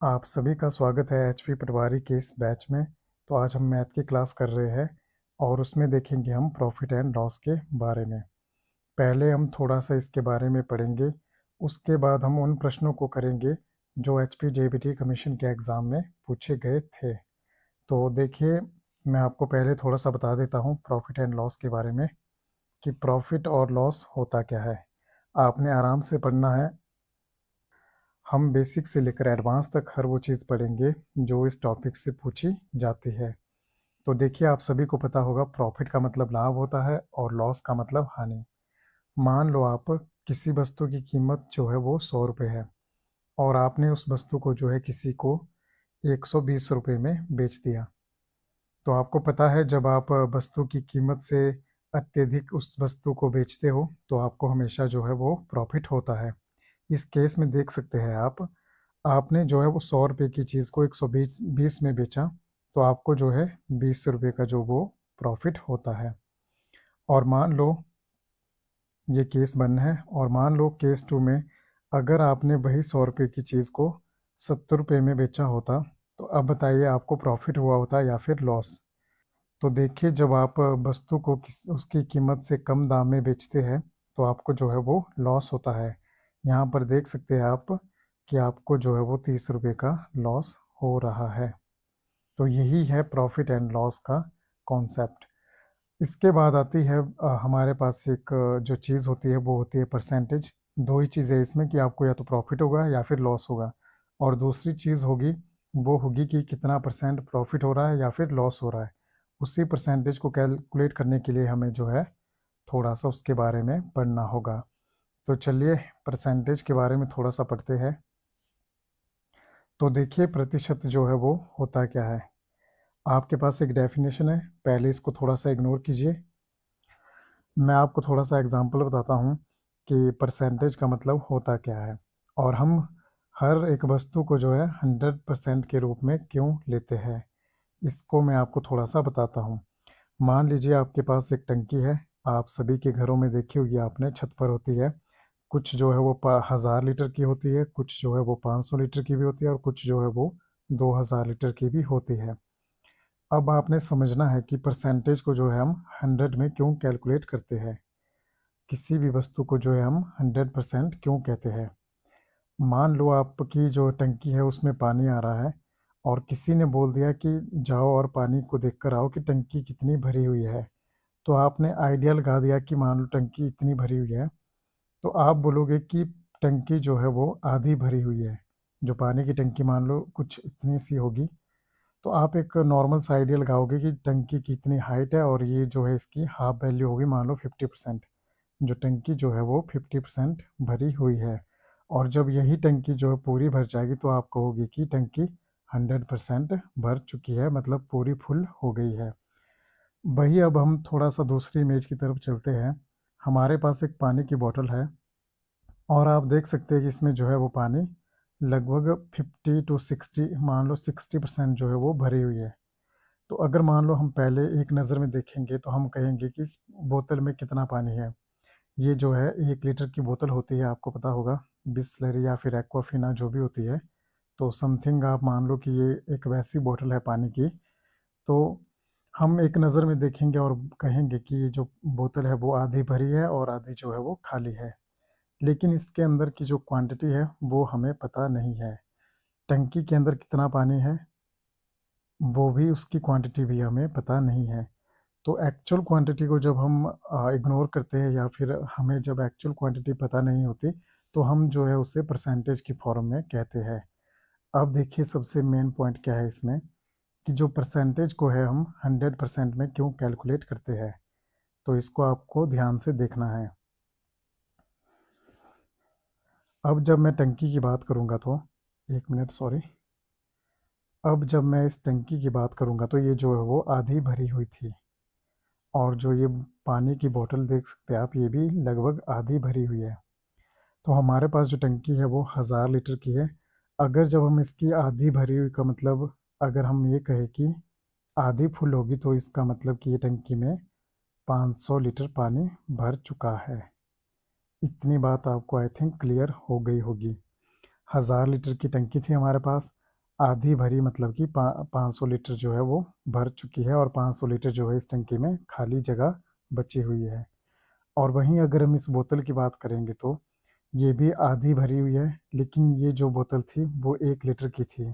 आप सभी का स्वागत है एचपी पटवारी के इस बैच में। तो आज हम मैथ की क्लास कर रहे हैं और उसमें देखेंगे हम प्रॉफिट एंड लॉस के बारे में। पहले हम थोड़ा सा इसके बारे में पढ़ेंगे, उसके बाद हम उन प्रश्नों को करेंगे जो एचपी जेबीटी कमीशन के एग्ज़ाम में पूछे गए थे। तो देखिए, मैं आपको पहले थोड़ा सा बता देता हूँ प्रॉफिट एंड लॉस के बारे में कि प्रॉफिट और लॉस होता क्या है। आपने आराम से पढ़ना है। हम बेसिक से लेकर एडवांस तक हर वो चीज़ पढ़ेंगे जो इस टॉपिक से पूछी जाती है। तो देखिए, आप सभी को पता होगा प्रॉफिट का मतलब लाभ होता है और लॉस का मतलब हानि। मान लो आप किसी वस्तु की कीमत जो है वो 100 रुपये है और आपने उस वस्तु को जो है किसी को 120 रुपये में बेच दिया। तो आपको पता है, जब आप वस्तु की कीमत से अत्यधिक उस वस्तु को बेचते हो तो आपको हमेशा जो है वो प्रॉफिट होता है। इस केस में देख सकते हैं आप, आपने जो है वो 100 रुपये की चीज़ को 120 में बेचा, तो आपको जो है 20 रुपये का जो वो प्रॉफिट होता है। और मान लो ये केस 1 है, और मान लो केस 2 में अगर आपने वही 100 रुपये की चीज़ को 70 रुपये में बेचा होता, तो अब बताइए आपको प्रॉफिट हुआ होता या फिर लॉस। तो देखिए, जब आप वस्तु को उसकी कीमत से कम दाम में बेचते हैं तो आपको जो है वो लॉस होता है। यहाँ पर देख सकते हैं आप कि आपको जो है वो 30 रुपये का लॉस हो रहा है। तो यही है प्रॉफिट एंड लॉस का कॉन्सेप्ट। इसके बाद आती है हमारे पास एक जो चीज़ होती है वो होती है परसेंटेज। दो ही चीज़ें इसमें कि आपको या तो प्रॉफिट होगा या फिर लॉस होगा, और दूसरी चीज़ होगी वो होगी कि कितना परसेंट प्रॉफिट हो रहा है या फिर लॉस हो रहा है। उसी परसेंटेज को कैलकुलेट करने के लिए हमें जो है थोड़ा सा उसके बारे में पढ़ना होगा। तो चलिए परसेंटेज के बारे में थोड़ा सा पढ़ते हैं। तो देखिए, प्रतिशत जो है वो होता क्या है। आपके पास एक डेफिनेशन है, पहले इसको थोड़ा सा इग्नोर कीजिए। मैं आपको थोड़ा सा एग्जांपल बताता हूँ कि परसेंटेज का मतलब होता क्या है, और हम हर एक वस्तु को जो है 100% के रूप में क्यों लेते हैं, इसको मैं आपको थोड़ा सा बताता हूँ। मान लीजिए आपके पास एक टंकी है। आप सभी के घरों में देखी होगी आपने, छत पर होती है। कुछ जो है वो 1000 लीटर की होती है, कुछ जो है वो 500 लीटर की भी होती है, और कुछ जो है वो 2000 लीटर की भी होती है। अब आपने समझना है कि परसेंटेज को जो है हम 100 में क्यों कैलकुलेट करते हैं। किसी भी वस्तु को जो है हम 100% क्यों कहते हैं। मान लो आपकी जो टंकी है उसमें पानी आ रहा है, और किसी ने बोल दिया कि जाओ और पानी को देख कर आओ कि टंकी कितनी भरी हुई है। तो आपने आइडिया लगा दिया कि मान लो टंकी इतनी भरी हुई है, तो आप बोलोगे कि टंकी जो है वो आधी भरी हुई है। जो पानी की टंकी मान लो कुछ इतनी सी होगी, तो आप एक नॉर्मल सा आइडिया लगाओगे कि टंकी की इतनी हाइट है और ये जो है इसकी हाफ वैल्यू होगी मान लो 50%। जो टंकी जो है वो 50% भरी हुई है। और जब यही टंकी जो है पूरी भर जाएगी तो आप कहोगे कि टंकी 100% भर चुकी है, मतलब पूरी फुल हो गई है। वही अब हम थोड़ा सा दूसरी इमेज की तरफ चलते हैं। हमारे पास एक पानी की बोतल है, और आप देख सकते हैं कि इसमें जो है वो पानी लगभग 50 to 60, मान लो 60% जो है वो भरी हुई है। तो अगर मान लो हम पहले एक नज़र में देखेंगे तो हम कहेंगे कि इस बोतल में कितना पानी है। ये जो है 1 लीटर की बोतल होती है, आपको पता होगा, बिसलरी या फिर एक्वाफिना जो भी होती है। तो समथिंग आप मान लो कि ये एक वैसी बोतल है पानी की। तो हम एक नज़र में देखेंगे और कहेंगे कि ये जो बोतल है वो आधी भरी है और आधी जो है वो खाली है। लेकिन इसके अंदर की जो क्वांटिटी है वो हमें पता नहीं है। टंकी के अंदर कितना पानी है वो भी, उसकी क्वांटिटी भी हमें पता नहीं है। तो एक्चुअल क्वांटिटी को जब हम इग्नोर करते हैं, या फिर हमें जब एक्चुअल क्वांटिटी पता नहीं होती, तो हम जो है उसे परसेंटेज की फॉर्म में कहते हैं। अब देखिए, सबसे मेन पॉइंट क्या है इसमें, कि जो परसेंटेज को है हम 100% में क्यों कैलकुलेट करते हैं। तो इसको आपको ध्यान से देखना है। अब जब मैं टंकी की बात करूँगा तो, एक मिनट सॉरी, अब जब मैं इस टंकी की बात करूँगा तो ये जो है वो आधी भरी हुई थी, और जो ये पानी की बोतल देख सकते हैं आप, ये भी लगभग आधी भरी हुई है। तो हमारे पास जो टंकी है वो 1000 लीटर की है। अगर जब हम इसकी आधी भरी हुई का मतलब, अगर हम ये कहें कि आधी फुल होगी, तो इसका मतलब कि ये टंकी में 500 लीटर पानी भर चुका है। इतनी बात आपको आई थिंक क्लियर हो गई होगी। 1000 लीटर की टंकी थी हमारे पास, आधी भरी मतलब कि 500 लीटर जो है वो भर चुकी है और 500 लीटर जो है इस टंकी में खाली जगह बची हुई है। और वहीं अगर हम इस बोतल की बात करेंगे तो ये भी आधी भरी हुई है, लेकिन ये जो बोतल थी वो 1 लीटर की थी।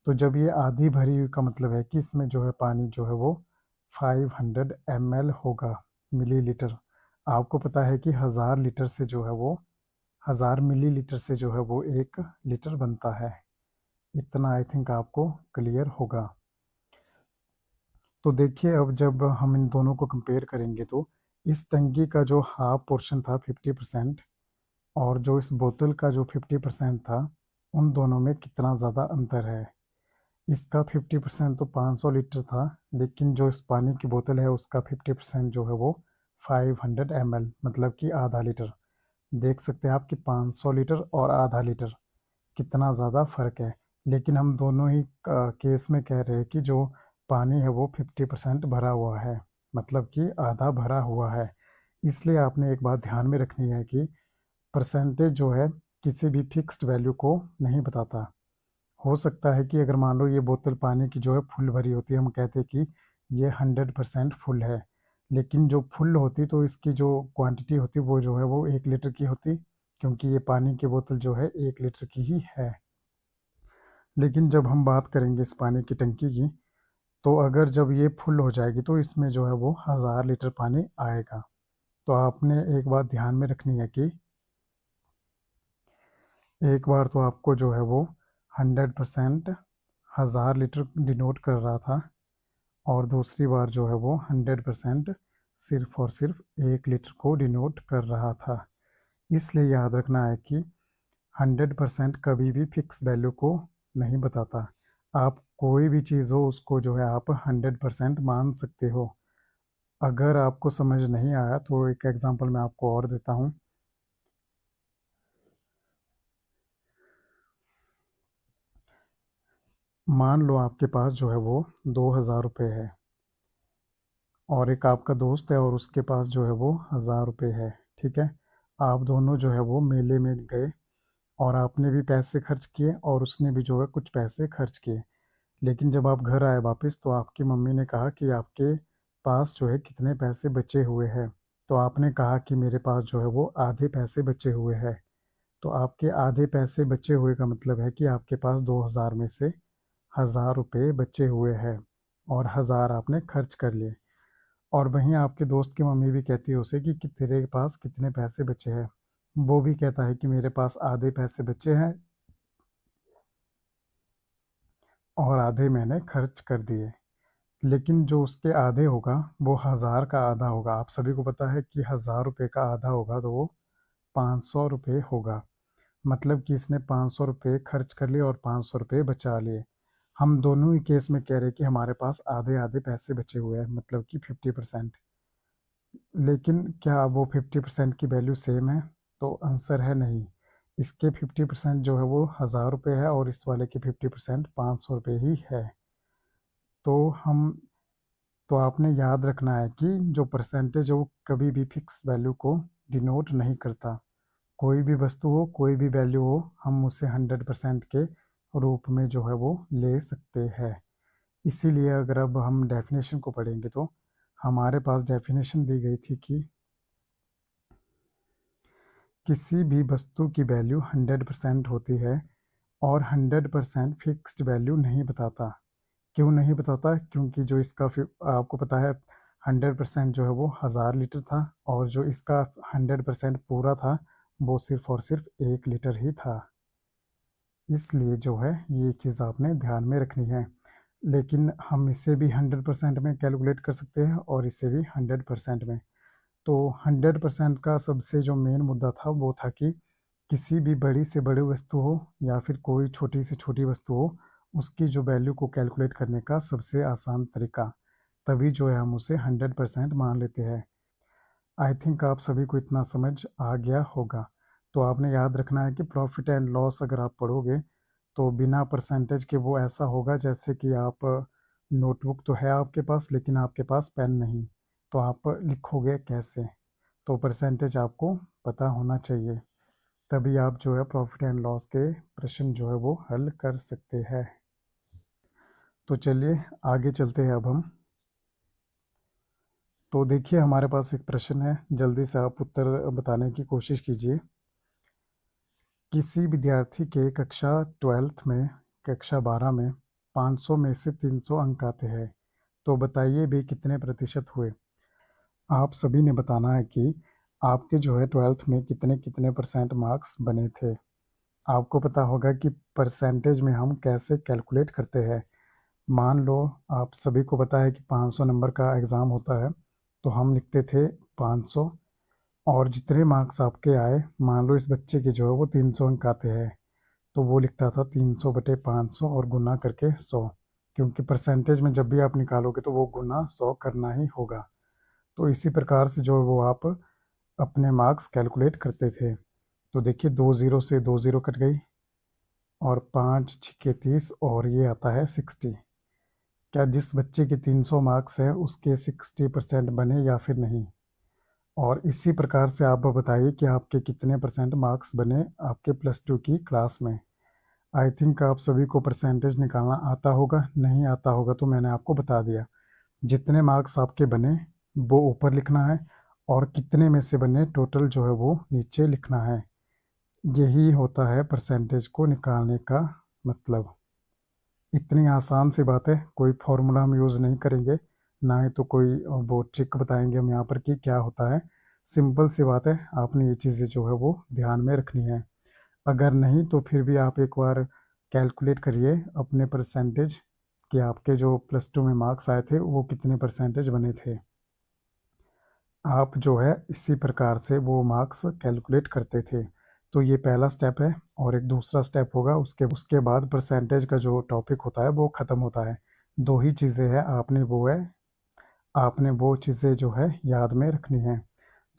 तो जब ये आधी भरी हुई का मतलब है कि इसमें जो है पानी जो है वो 500 ml होगा, मिलीलीटर। आपको पता है कि 1000 लीटर से जो है वो 1000 मिलीलीटर से जो है वो 1 लीटर बनता है। इतना आई थिंक आपको क्लियर होगा। तो देखिए, अब जब हम इन दोनों को कंपेयर करेंगे तो इस टंकी का जो हाफ पोर्शन था 50% और जो इस बोतल का जो 50% था, उन दोनों में कितना ज़्यादा अंतर है। इसका 50% तो 500 लीटर था, लेकिन जो इस पानी की बोतल है उसका 50% जो है वो 500 ml मतलब कि आधा लीटर। देख सकते हैं आप कि 500 लीटर और आधा लीटर कितना ज़्यादा फ़र्क है। लेकिन हम दोनों ही केस में कह रहे हैं कि जो पानी है वो 50% भरा हुआ है, मतलब कि आधा भरा हुआ है। इसलिए आपने एक बात ध्यान में रखनी है कि परसेंटेज जो है किसी भी फिक्स्ड वैल्यू को नहीं बताता। हो सकता है कि अगर मान लो ये बोतल पानी की जो है फुल भरी होती है, हम कहते हैं कि ये 100% फुल है। लेकिन जो फुल होती तो इसकी जो क्वांटिटी होती वो जो है वो 1 लीटर की होती, क्योंकि ये पानी की बोतल जो है 1 लीटर की ही है। लेकिन जब हम बात करेंगे इस पानी की टंकी की, तो अगर जब ये फुल हो जाएगी तो इसमें जो है वो 1000 लीटर पानी आएगा। तो आपने एक बात ध्यान में रखनी है कि एक बार तो आपको जो है वो 100% 1000 लीटर डिनोट कर रहा था, और दूसरी बार जो है वो 100% सिर्फ और सिर्फ 1 लीटर को डिनोट कर रहा था। इसलिए याद रखना है कि 100% कभी भी फिक्स वैल्यू को नहीं बताता। आप कोई भी चीज़ हो उसको जो है आप 100% मान सकते हो। अगर आपको समझ नहीं आया तो एक एग्जांपल मैं आपको और देता हूँ। मान लो आपके पास जो है वो 2000 रुपये है, और एक आपका दोस्त है और उसके पास जो है वो 1000 रुपये है। ठीक है, आप दोनों जो है वो मेले में गए, और आपने भी पैसे खर्च किए और उसने भी जो है कुछ पैसे खर्च किए। लेकिन जब आप घर आए वापस तो आपकी मम्मी ने कहा कि आपके पास जो है कितने पैसे बचे हुए हैं। तो आपने कहा कि मेरे पास जो है वो आधे पैसे बचे हुए हैं। तो आपके आधे पैसे बचे हुए का मतलब है कि आपके पास 2000 में से 1000 रुपये बचे हुए हैं, और 1000 आपने खर्च कर लिए। और वहीं आपके दोस्त की मम्मी भी कहती है उसे कि तेरे पास कितने पैसे बचे हैं। वो भी कहता है कि मेरे पास आधे पैसे बचे हैं और आधे मैंने खर्च कर दिए। लेकिन जो उसके आधे होगा वो 1000 का आधा होगा। आप सभी को पता है कि 1000 रुपये का आधा होगा तो वो 500 रुपये होगा। मतलब कि इसने 500 रुपये खर्च कर लिए और 500 रुपये बचा लिए। हम दोनों ही केस में कह रहे हैं कि हमारे पास आधे आधे पैसे बचे हुए हैं, मतलब कि 50%। लेकिन क्या वो 50% की वैल्यू सेम है? तो आंसर है नहीं। इसके 50% जो है वो 1000 रुपये है और इस वाले के 50% 500 रुपये ही है। तो हम तो आपने याद रखना है कि जो परसेंटेज है वो कभी भी फिक्स वैल्यू को डिनोट नहीं करता। कोई भी वस्तु हो, कोई भी वैल्यू हो, हम उसे 100% के रूप में जो है वो ले सकते हैं। इसीलिए अगर अब हम डेफिनेशन को पढ़ेंगे तो हमारे पास डेफिनेशन दी गई थी कि किसी भी वस्तु की वैल्यू 100% होती है और 100% फिक्स्ड वैल्यू नहीं बताता। क्यों नहीं बताता? क्योंकि जो इसका आपको पता है 100% जो है वो 1000 लीटर था, और जो इसका 100% पूरा था वो सिर्फ और सिर्फ 1 लीटर ही था। इसलिए जो है ये चीज़ आपने ध्यान में रखनी है। लेकिन हम इसे भी 100% में कैलकुलेट कर सकते हैं और इसे भी 100% में। तो 100% का सबसे जो मेन मुद्दा था वो था कि किसी भी बड़ी से बड़ी वस्तु हो या फिर कोई छोटी से छोटी वस्तु हो, उसकी जो वैल्यू को कैलकुलेट करने का सबसे आसान तरीका, तभी जो है हम उसे 100% मान लेते हैं। आई थिंक आप सभी को इतना समझ आ गया होगा। तो आपने याद रखना है कि प्रॉफिट एंड लॉस अगर आप पढ़ोगे तो बिना परसेंटेज के वो ऐसा होगा जैसे कि आप नोटबुक तो है आपके पास लेकिन आपके पास पेन नहीं, तो आप लिखोगे कैसे? तो परसेंटेज आपको पता होना चाहिए, तभी आप जो है प्रॉफिट एंड लॉस के प्रश्न जो है वो हल कर सकते हैं। तो चलिए आगे चलते हैं अब हम। तो देखिए हमारे पास एक प्रश्न है, जल्दी से आप उत्तर बताने की कोशिश कीजिए। किसी विद्यार्थी के कक्षा 12th में कक्षा 12 में 500 में से 300 अंक आते हैं, तो बताइए वे कितने प्रतिशत हुए। आप सभी ने बताना है कि आपके जो है 12th में कितने कितने परसेंट मार्क्स बने थे। आपको पता होगा कि परसेंटेज में हम कैसे कैलकुलेट करते हैं। मान लो आप सभी को पता है कि 500 नंबर का एग्ज़ाम होता है, तो हम लिखते थे 500, और जितने मार्क्स आपके आए, मान लो इस बच्चे के जो है वो 300 अंक आते हैं, तो वो लिखता था 300 बटे 500 और गुना करके 100, क्योंकि परसेंटेज में जब भी आप निकालोगे तो वो गुना 100 करना ही होगा। तो इसी प्रकार से जो है वो आप अपने मार्क्स कैलकुलेट करते थे। तो देखिए 2 ज़ीरो से 2 ज़ीरो कट गई, और 5 छिक्के 30, और ये आता है 60। क्या जिस बच्चे के 300 मार्क्स है उसके 60% बने या फिर नहीं। और इसी प्रकार से आप बताइए कि आपके कितने परसेंट मार्क्स बने आपके +2 की क्लास में। आई थिंक आप सभी को परसेंटेज निकालना आता होगा, नहीं आता होगा तो मैंने आपको बता दिया। जितने मार्क्स आपके बने वो ऊपर लिखना है, और कितने में से बने टोटल जो है वो नीचे लिखना है। यही होता है परसेंटेज को निकालने का मतलब। इतनी आसान सी बात है, कोई फार्मूला हम यूज़ नहीं करेंगे, ना ही तो कोई वो ट्रिक बताएंगे हम यहाँ पर कि क्या होता है। सिंपल सी बात है, आपने ये चीज़ें जो है वो ध्यान में रखनी है। अगर नहीं तो फिर भी आप एक बार कैलकुलेट करिए अपने परसेंटेज, कि आपके जो +2 में मार्क्स आए थे वो कितने परसेंटेज बने थे। आप जो है इसी प्रकार से वो मार्क्स कैलकुलेट करते थे। तो ये पहला स्टेप है, और एक दूसरा स्टेप होगा उसके उसके बाद परसेंटेज का जो टॉपिक होता है वो ख़त्म होता है। दो ही चीज़ें हैं, आपने वो चीज़ें जो है याद में रखनी है।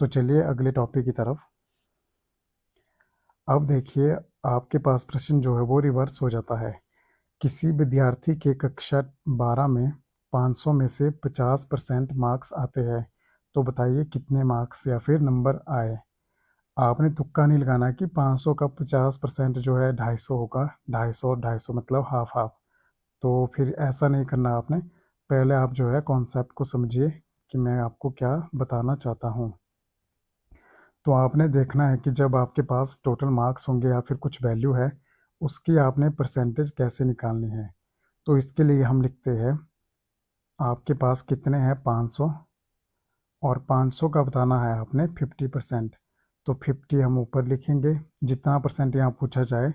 तो चलिए अगले टॉपिक की तरफ। अब देखिए आपके पास प्रश्न जो है वो रिवर्स हो जाता है। किसी विद्यार्थी के कक्षा 12 में 500 में से 50% मार्क्स आते हैं, तो बताइए कितने मार्क्स या फिर नंबर आए। आपने तुक्का नहीं लगाना कि 500 का 50% जो है 250 होगा, 250 250 मतलब हाफ हाफ। तो फिर ऐसा नहीं करना आपने। पहले आप जो है कॉन्सेप्ट को समझिए कि मैं आपको क्या बताना चाहता हूँ। तो आपने देखना है कि जब आपके पास टोटल मार्क्स होंगे या फिर कुछ वैल्यू है, उसकी आपने परसेंटेज कैसे निकालनी है। तो इसके लिए हम लिखते हैं, आपके पास कितने हैं 500, और 500 का बताना है आपने 50%। तो 50 हम ऊपर लिखेंगे, जितना परसेंट यहाँ पूछा जाए।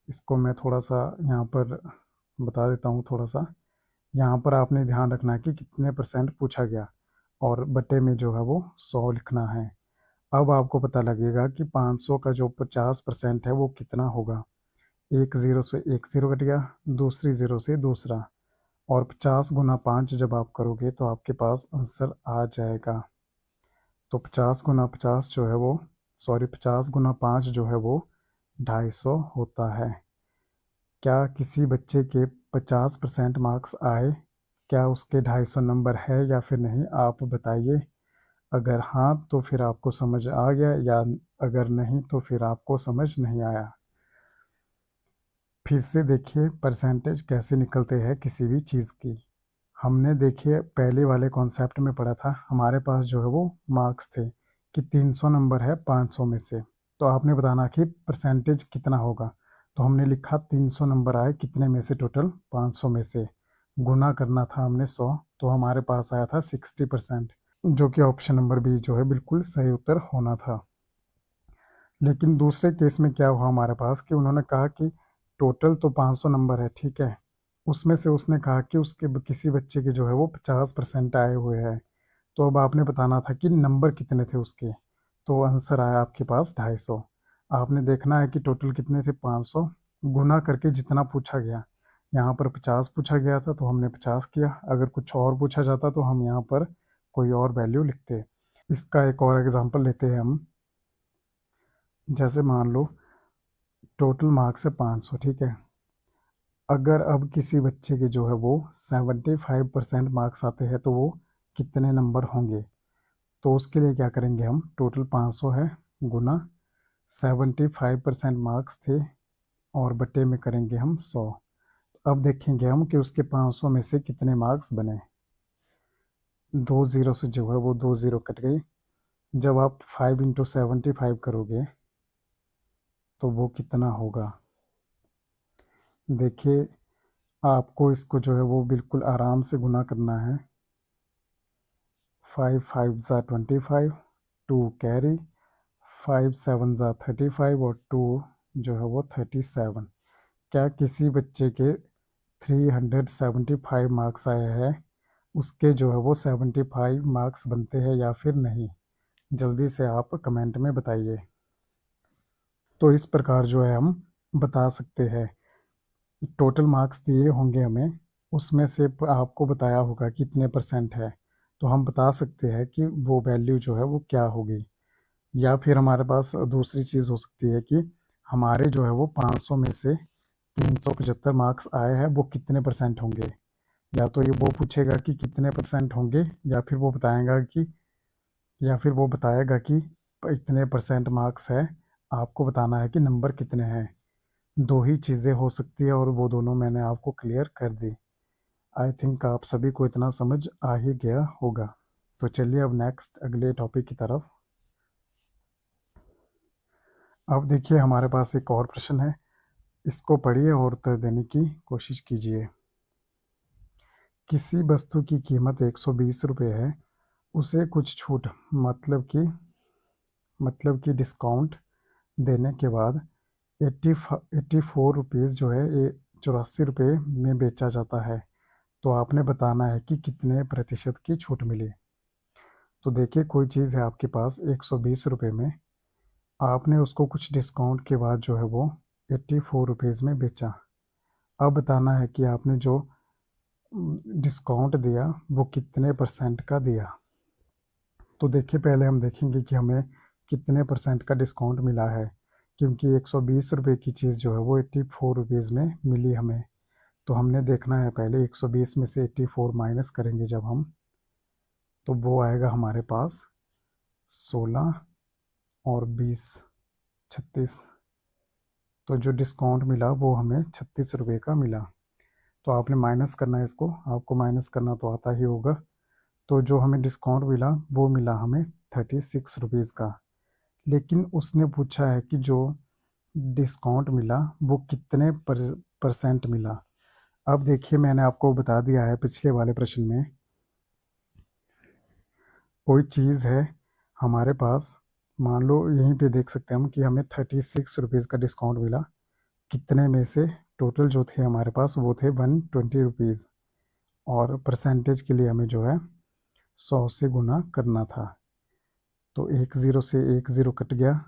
इसको मैं थोड़ा सा यहाँ पर बता देता हूँ थोड़ा सा। यहाँ पर आपने ध्यान रखना है कि कितने परसेंट पूछा गया, और बटे में जो है वो 100 लिखना है। अब आपको पता लगेगा कि 500 का जो 50% है वो कितना होगा। एक ज़ीरो से एक ज़ीरो कट गया, दूसरी ज़ीरो से दूसरा, और 50 गुना 5 जब आप करोगे तो आपके पास आंसर आ जाएगा। तो 50 गुना 50 जो है वो, सॉरी 50 गुना 5 जो है वो 250 होता है। क्या किसी बच्चे के 50% मार्क्स आए, क्या उसके 250 नंबर है या फिर नहीं, आप बताइए। अगर हाँ तो फिर आपको समझ आ गया, या अगर नहीं तो फिर आपको समझ नहीं आया। फिर से देखिए परसेंटेज कैसे निकलते हैं किसी भी चीज़ की। हमने देखिए पहले वाले कॉन्सेप्ट में पढ़ा था, हमारे पास जो है वो मार्क्स थे कि 300 नंबर है 500 में से, तो आपने बताना कि परसेंटेज कितना होगा। तो हमने लिखा 300 नंबर आए कितने में से, टोटल 500 में से, गुना करना था हमने 100, तो हमारे पास आया था 60%, जो कि ऑप्शन नंबर बी जो है बिल्कुल सही उत्तर होना था। लेकिन दूसरे केस में क्या हुआ हमारे पास, कि उन्होंने कहा कि टोटल तो 500 नंबर है, ठीक है, उसमें से उसने कहा कि उसके किसी बच्चे के जो है वो 50% आए हुए हैं। तो अब आपने बताना था कि नंबर कितने थे उसके। तो आंसर आया आपके पास 250। आपने देखना है कि टोटल कितने थे 500, गुना करके जितना पूछा गया। यहाँ पर 50 पूछा गया था तो हमने 50 किया, अगर कुछ और पूछा जाता तो हम यहाँ पर कोई और वैल्यू लिखते। इसका एक और एग्जांपल लेते हैं हम। जैसे मान लो टोटल मार्क्स है 500, ठीक है। अगर अब किसी बच्चे के जो है वो 75% मार्क्स आते हैं तो वो कितने नंबर होंगे। तो उसके लिए क्या करेंगे हम, टोटल 500 है, गुना 75% मार्क्स थे, और बटे में करेंगे हम 100। अब देखेंगे हम कि उसके 500 में से कितने मार्क्स बने। 2 ज़ीरो से जो है वो 2 ज़ीरो कट गई। जब आप 5 इंटू 75 करोगे तो वो कितना होगा। देखिए, आपको इसको जो है वो बिल्कुल आराम से गुना करना है। 5 5 ज़ा 25, 2 कैरी, 5 7 ज़ा 35 और 2 जो है वो 37। क्या किसी बच्चे के 375 मार्क्स आए हैं, उसके जो है वो 75 मार्क्स बनते हैं या फिर नहीं? जल्दी से आप कमेंट में बताइए। तो इस प्रकार जो है हम बता सकते हैं। टोटल मार्क्स दिए होंगे हमें, उसमें से आपको बताया होगा कि कितने परसेंट है, तो हम बता सकते हैं कि वो वैल्यू जो है वो क्या होगी। या फिर हमारे पास दूसरी चीज़ हो सकती है कि हमारे जो है वो 500 में से 375 मार्क्स आए हैं, वो कितने परसेंट होंगे। या तो ये वो पूछेगा कि कितने परसेंट होंगे, या फिर वो बताएगा कि इतने परसेंट मार्क्स है, आपको बताना है कि नंबर कितने हैं। दो ही चीज़ें हो सकती है और वो दोनों मैंने आपको क्लियर कर दी। आई थिंक आप सभी को इतना समझ आ ही गया होगा। तो चलिए अब नेक्स्ट अगले टॉपिक की तरफ। अब देखिए, हमारे पास एक और प्रश्न है, इसको पढ़िए और उत्तर देने की कोशिश कीजिए। किसी वस्तु की कीमत 120 रुपये है, उसे कुछ छूट मतलब कि डिस्काउंट देने के बाद 84 रुपीज़ जो है 84 रुपये में बेचा जाता है। तो आपने बताना है कि कितने प्रतिशत की छूट मिली। तो देखिए, कोई चीज़ है आपके पास 120 रुपये में, आपने उसको कुछ डिस्काउंट के बाद जो है वो 84 रुपीज़ में बेचा। अब बताना है कि आपने जो डिस्काउंट दिया वो कितने परसेंट का दिया। तो देखिए, पहले हम देखेंगे कि हमें कितने परसेंट का डिस्काउंट मिला है, क्योंकि 120 रुपये की चीज़ जो है वो 84 रुपीज़ में मिली हमें। तो हमने देखना है, पहले 120 में से 84 माइनस करेंगे जब हम, तो वो आएगा हमारे पास 16 और 20, 36। तो जो डिस्काउंट मिला वो हमें 36 रुपये का मिला। तो आपने माइनस करना है इसको, आपको माइनस करना तो आता ही होगा। तो जो हमें डिस्काउंट मिला वो मिला हमें 36 रुपीज़ का। लेकिन उसने पूछा है कि जो डिस्काउंट मिला वो कितने परसेंट मिला। अब देखिए, मैंने आपको बता दिया है पिछले वाले प्रश्न में, कोई चीज़ है हमारे पास, मान लो यहीं पे देख सकते हैं हम कि हमें 36 रुपीज़ का डिस्काउंट मिला। कितने में से, टोटल जो थे हमारे पास वो थे 120 रुपीज़, और परसेंटेज के लिए हमें जो है 100 से गुना करना था। तो एक ज़ीरो से एक ज़ीरो कट गया,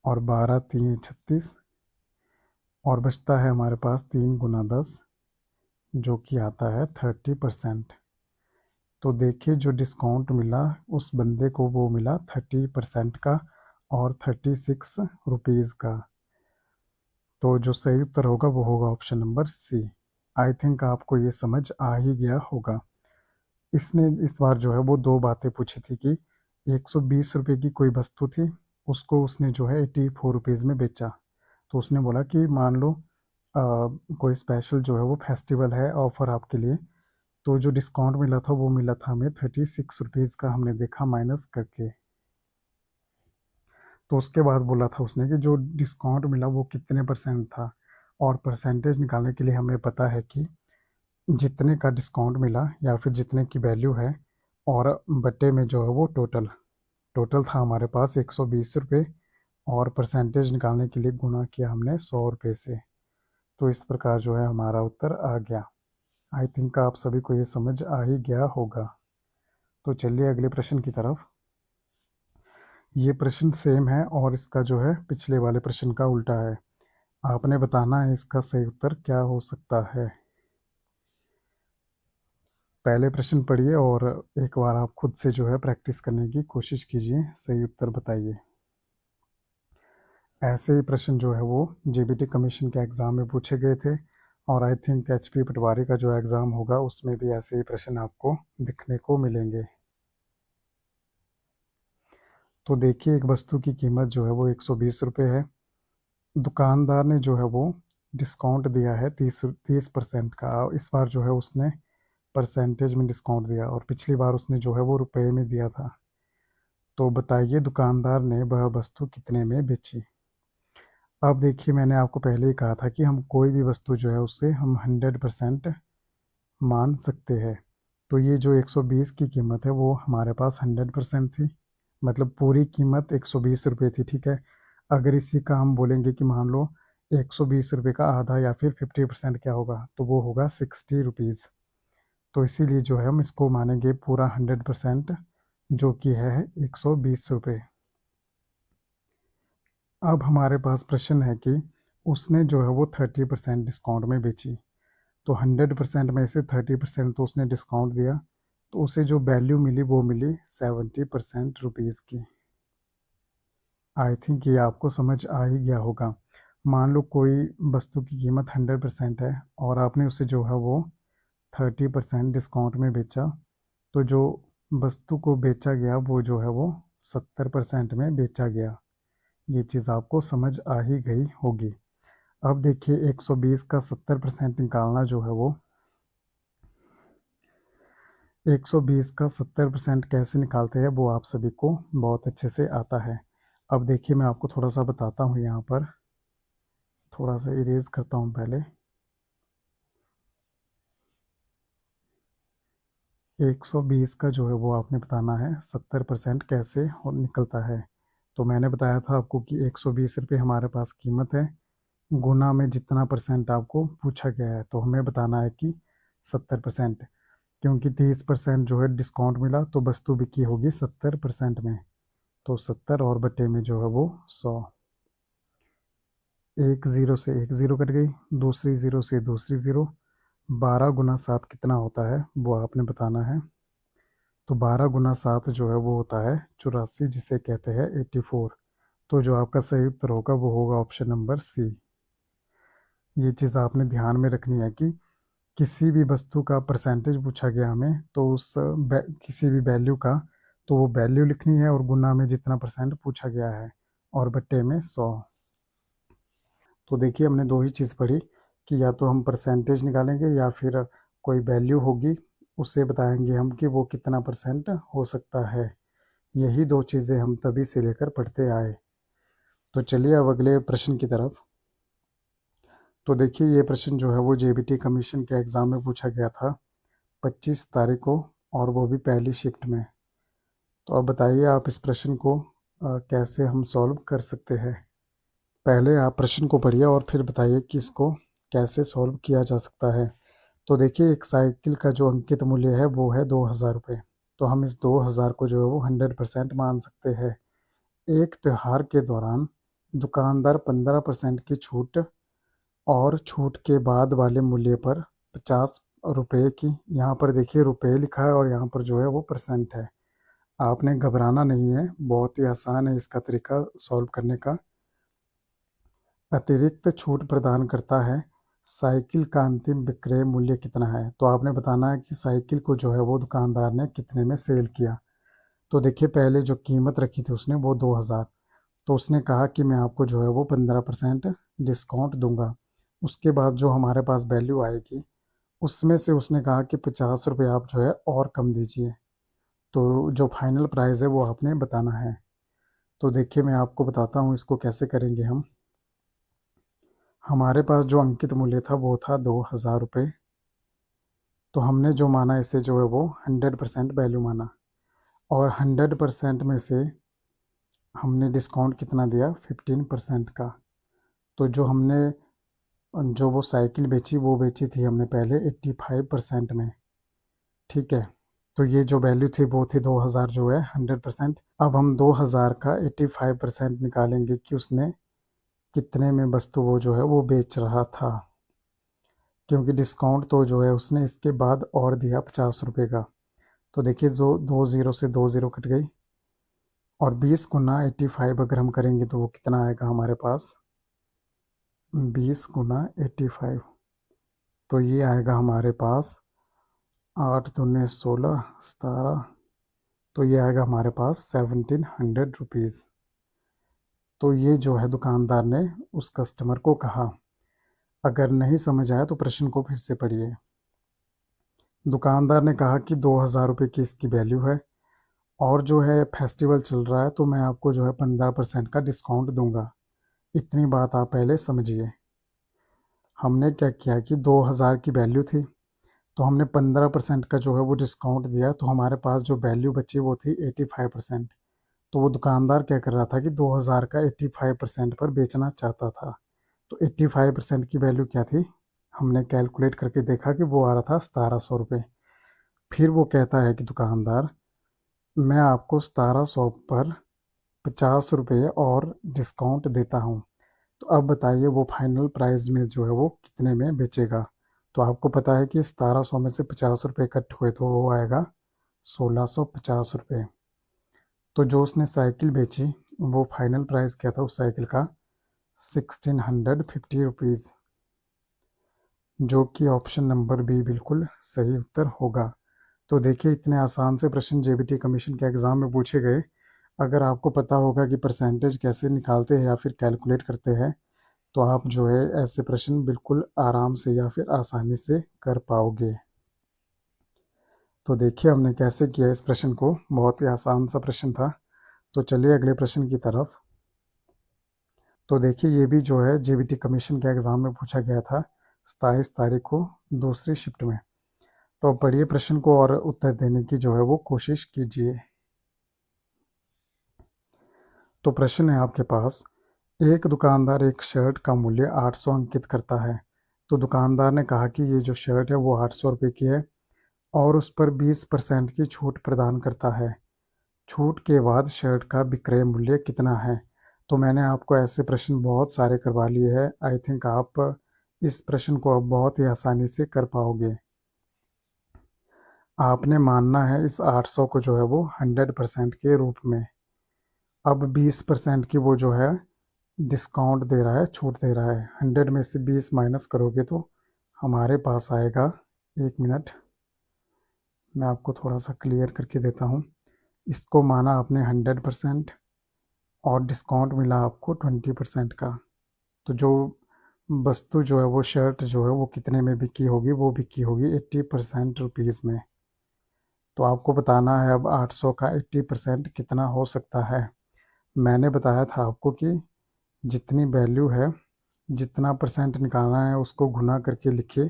और 12 3 36, और बचता है हमारे पास 3 गुना 10, जो कि आता है 30%। तो देखिए, जो डिस्काउंट मिला उस बंदे को वो मिला 30% का और 36 रुपीज़ का। तो जो सही उत्तर होगा वो होगा option number C. I think आपको ये समझ आ ही गया होगा। इसने इस बार जो है वो दो बातें पूछी थी कि 120 रुपये की कोई वस्तु थी, उसको उसने जो है 84 रुपीज़ में बेचा। तो उसने बोला कि मान लो कोई स्पेशल जो है वो फेस्टिवल है, ऑफर आपके लिए। तो जो डिस्काउंट मिला था वो मिला था हमें 36 रुपीज़ का, हमने देखा माइनस करके। तो उसके बाद बोला था उसने कि जो डिस्काउंट मिला वो कितने परसेंट था, और परसेंटेज निकालने के लिए हमें पता है कि जितने का डिस्काउंट मिला या फिर जितने की वैल्यू है, और बटे में जो है वो टोटल टोटल था हमारे पास 120 रुपये, और परसेंटेज निकालने के लिए गुना किया हमने 100 रुपये से। तो इस प्रकार जो है हमारा उत्तर आ गया। आई थिंक आप सभी को ये समझ आ ही गया होगा। तो चलिए अगले प्रश्न की तरफ। ये प्रश्न सेम है और इसका जो है पिछले वाले प्रश्न का उल्टा है। आपने बताना है इसका सही उत्तर क्या हो सकता है। पहले प्रश्न पढ़िए और एक बार आप खुद से जो है प्रैक्टिस करने की कोशिश कीजिए, सही उत्तर बताइए। ऐसे ही प्रश्न जो है वो जेबीटी कमीशन के एग्ज़ाम में पूछे गए थे, और आई थिंक एचपी पटवारी का जो एग्ज़ाम होगा उसमें भी ऐसे ही प्रश्न आपको दिखने को मिलेंगे। तो देखिए, एक वस्तु की कीमत जो है वो 120 रुपये है। दुकानदार ने जो है वो डिस्काउंट दिया है 30% का। इस बार जो है उसने परसेंटेज में डिस्काउंट दिया और पिछली बार उसने जो है वो रुपए में दिया था। तो बताइए दुकानदार ने वह वस्तु कितने में बेची। अब देखिए मैंने आपको पहले ही कहा था कि हम कोई भी वस्तु जो है उससे हम 100% मान सकते हैं। तो ये जो 120 की कीमत है वो हमारे पास 100% थी, मतलब पूरी कीमत 120 रुपये थी, ठीक है। अगर इसी का हम बोलेंगे कि मान लो 120 रुपये का आधा या फिर 50% क्या होगा, तो वो होगा 60 रुपीज़। तो इसीलिए जो है हम इसको मानेंगे पूरा 100%, जो कि है 120 रुपये। अब हमारे पास प्रश्न है कि उसने जो है वो 30% डिस्काउंट में बेची। तो 100% में से 30% तो उसने डिस्काउंट दिया, तो उसे जो वैल्यू मिली वो मिली 70% रुपीज़ की। आई थिंक ये आपको समझ आ ही गया होगा। मान लो कोई वस्तु की कीमत 100% है और आपने उसे जो है वो 30% डिस्काउंट में बेचा, तो जो वस्तु को बेचा गया वो जो है वो 70% में बेचा गया। ये चीज़ आपको समझ आ ही गई होगी। अब देखिए 120 का 70% निकालना जो है वो 120 का 70% कैसे निकालते हैं वो आप सभी को बहुत अच्छे से आता है। अब देखिए मैं आपको थोड़ा सा बताता हूँ, यहाँ पर थोड़ा सा इरेज करता हूँ पहले। 120 का जो है वो आपने बताना है 70% कैसे और निकलता है। तो मैंने बताया था आपको कि 120 रुपये हमारे पास कीमत है, गुना में जितना परसेंट आपको पूछा गया है, तो हमें बताना है कि 70%। क्योंकि 30% जो है डिस्काउंट मिला, तो वस्तु बिकी होगी 70% में। तो 70 और बटे में जो है वो 100। एक ज़ीरो से एक ज़ीरो कट गई, दूसरी ज़ीरो से दूसरी ज़ीरो। 12 गुना 7 कितना होता है वो आपने बताना है। तो 12 गुना 7 जो है वो होता है 84, जिसे कहते हैं 84। तो जो आपका सही उत्तर होगा वो होगा ऑप्शन नंबर सी। ये चीज़ आपने ध्यान में रखनी है कि किसी भी वस्तु का परसेंटेज पूछा गया हमें, तो किसी भी वैल्यू का, तो वो वैल्यू लिखनी है और गुना में जितना परसेंट पूछा गया है और बट्टे में 100। तो देखिए हमने दो ही चीज़ पढ़ी कि या तो हम परसेंटेज निकालेंगे या फिर कोई वैल्यू होगी, उससे बताएंगे हम कि वो कितना परसेंट हो सकता है। यही दो चीज़ें हम तभी से लेकर पढ़ते आए। तो चलिए अब अगले प्रश्न की तरफ। तो देखिए ये प्रश्न जो है वो जेबीटी कमीशन के एग्ज़ाम में पूछा गया था 25 तारीख को, और वो भी पहली शिफ्ट में। तो अब बताइए आप इस प्रश्न को कैसे हम सॉल्व कर सकते हैं। पहले आप प्रश्न को पढ़िए और फिर बताइए कि इसको कैसे सॉल्व किया जा सकता है। तो देखिए एक साइकिल का जो अंकित मूल्य है वो है 2000 रुपये। तो हम इस 2000 को जो है वो 100% मान सकते हैं। एक त्यौहार के दौरान दुकानदार 15% की छूट और छूट के बाद वाले मूल्य पर 50 रुपये की, यहाँ पर देखिए रुपये लिखा है और यहाँ पर जो है वो परसेंट है। आपने घबराना नहीं है, बहुत ही आसान है इसका तरीका सॉल्व करने का। अतिरिक्त छूट प्रदान करता है, साइकिल का अंतिम विक्रय मूल्य कितना है। तो आपने बताना है कि साइकिल को जो है वो दुकानदार ने कितने में सेल किया। तो देखिए पहले जो कीमत रखी थी उसने वो 2000, तो उसने कहा कि मैं आपको जो है वो 15% डिस्काउंट दूंगा। उसके बाद जो हमारे पास वैल्यू आएगी उसमें से उसने कहा कि 50 रुपये आप जो है और कम दीजिए। तो जो फाइनल प्राइस है वो आपने बताना है। तो देखिए मैं आपको बताता हूँ इसको कैसे करेंगे हम। हमारे पास जो अंकित मूल्य था वो था 2000 रुपये। तो हमने जो माना इसे जो है वो 100% वैल्यू माना, और 100% में से हमने डिस्काउंट कितना दिया 15% का। तो जो वो साइकिल बेची वो बेची थी हमने पहले 85% में, ठीक है। तो ये जो वैल्यू थी वो थी 2000 जो है 100%। अब हम 2000 का 85% निकालेंगे कि उसने कितने में वस्तु वो जो है वो बेच रहा था, क्योंकि डिस्काउंट तो जो है उसने इसके बाद और दिया 50 रुपये का। तो देखिए जो 20 से 20 कट गई, और 20 गुना 85 अगर हम करेंगे तो वो कितना आएगा हमारे पास 20 गुना 85। तो ये आएगा हमारे पास 8 दूने 16 17। तो ये आएगा हमारे पास 1700 रुपीज़। तो ये जो है दुकानदार ने उस कस्टमर को कहा। अगर नहीं समझ आया तो प्रश्न को फिर से पढ़िए। दुकानदार ने कहा कि 2,000 रुपये की इसकी वैल्यू है और जो है फेस्टिवल चल रहा है तो मैं आपको जो है 15% का डिस्काउंट दूंगा। इतनी बात आप पहले समझिए। हमने क्या किया कि 2,000 की वैल्यू थी तो हमने 15% का जो है वो डिस्काउंट दिया, तो हमारे पास जो वैल्यू बची वो थी 85%। तो वो दुकानदार क्या कर रहा था कि 2,000 का 85% पर बेचना चाहता था। तो 85% की वैल्यू क्या थी, हमने कैलकुलेट करके देखा कि वो आ रहा था 1,700 रुपये। फिर वो कहता है कि दुकानदार, मैं आपको 1,700 पर 50 रुपये और डिस्काउंट देता हूँ। तो अब बताइए वो फाइनल प्राइस में जो है वो कितने में बेचेगा। तो आपको पता है कि 1,700 में से 50 रुपये कट हुए तो वो आएगा 1,650 रुपये। तो जो उसने साइकिल बेची वो फाइनल प्राइस क्या था उस साइकिल का, 1,650 रुपीज़, जो कि ऑप्शन नंबर बी बिल्कुल सही उत्तर होगा। तो देखिए इतने आसान से प्रश्न जेबीटी कमीशन के एग्ज़ाम में पूछे गए। अगर आपको पता होगा कि परसेंटेज कैसे निकालते हैं या फिर कैलकुलेट करते हैं तो आप जो है ऐसे प्रश्न बिल्कुल आराम से या फिर आसानी से कर पाओगे। तो देखिए हमने कैसे किया इस प्रश्न को, बहुत ही आसान सा प्रश्न था। तो चलिए अगले प्रश्न की तरफ। तो देखिए ये भी जो है जेबीटी कमीशन के एग्ज़ाम में पूछा गया था 27 तारीख को दूसरी शिफ्ट में। तो अब पढ़िए प्रश्न को और उत्तर देने की जो है वो कोशिश कीजिए। तो प्रश्न है आपके पास, एक दुकानदार एक शर्ट का मूल्य 800 अंकित करता है। तो दुकानदार ने कहा कि ये जो शर्ट है वो 800 रुपये की है और उस पर 20% की छूट प्रदान करता है। छूट के बाद शर्ट का विक्रय मूल्य कितना है। तो मैंने आपको ऐसे प्रश्न बहुत सारे करवा लिए हैं। आई थिंक आप इस प्रश्न को अब बहुत ही आसानी से कर पाओगे। आपने मानना है इस 800 को जो है वो 100% के रूप में। अब 20% की वो जो है डिस्काउंट दे रहा है, छूट दे रहा है। 100 में से 20 माइनस करोगे तो हमारे पास आएगा, 1 मिनट मैं आपको थोड़ा सा क्लियर करके देता हूँ। इसको माना आपने 100% और डिस्काउंट मिला आपको 20% का। तो जो वस्तु जो है वो शर्ट जो है वो कितने में बिकी होगी, वो बिकी होगी 80% रुपीज़ में। तो आपको बताना है अब 800 का 80% कितना हो सकता है। मैंने बताया था आपको कि जितनी वैल्यू है, जितना परसेंट निकालना है उसको गुना करके लिखिए।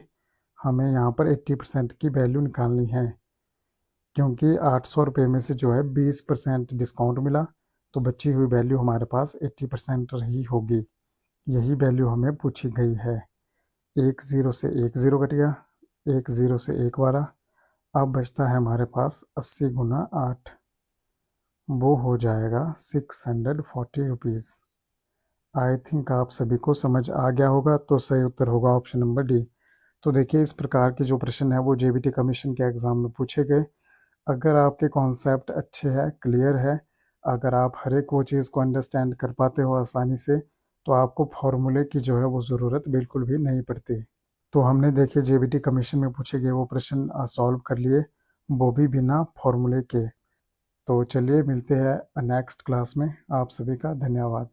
हमें यहाँ पर 80% की वैल्यू निकालनी है, क्योंकि 800 रुपये में से जो है 20% डिस्काउंट मिला तो बची हुई वैल्यू हमारे पास 80% रही होगी। यही वैल्यू हमें पूछी गई है। 10 से 10 कट गया, 10 से 1 बारह, अब बचता है हमारे पास 80 गुना 8, वो हो जाएगा 640 रुपीज़। आई थिंक आप सभी को समझ आ गया होगा, तो सही उत्तर होगा ऑप्शन नंबर डी। तो देखिए इस प्रकार के जो प्रश्न है वो जेबीटी कमीशन के एग्ज़ाम में पूछे गए। अगर आपके कॉन्सेप्ट अच्छे हैं, क्लियर है, अगर आप हर एक वो चीज़ को अंडरस्टैंड कर पाते हो आसानी से, तो आपको फॉर्मूले की जो है वो ज़रूरत बिल्कुल भी नहीं पड़ती। तो हमने देखिए जेबीटी कमीशन में पूछे गए वो प्रश्न सॉल्व कर लिए, वो भी बिना फॉर्मूले के। तो चलिए मिलते हैं नेक्स्ट क्लास में। आप सभी का धन्यवाद।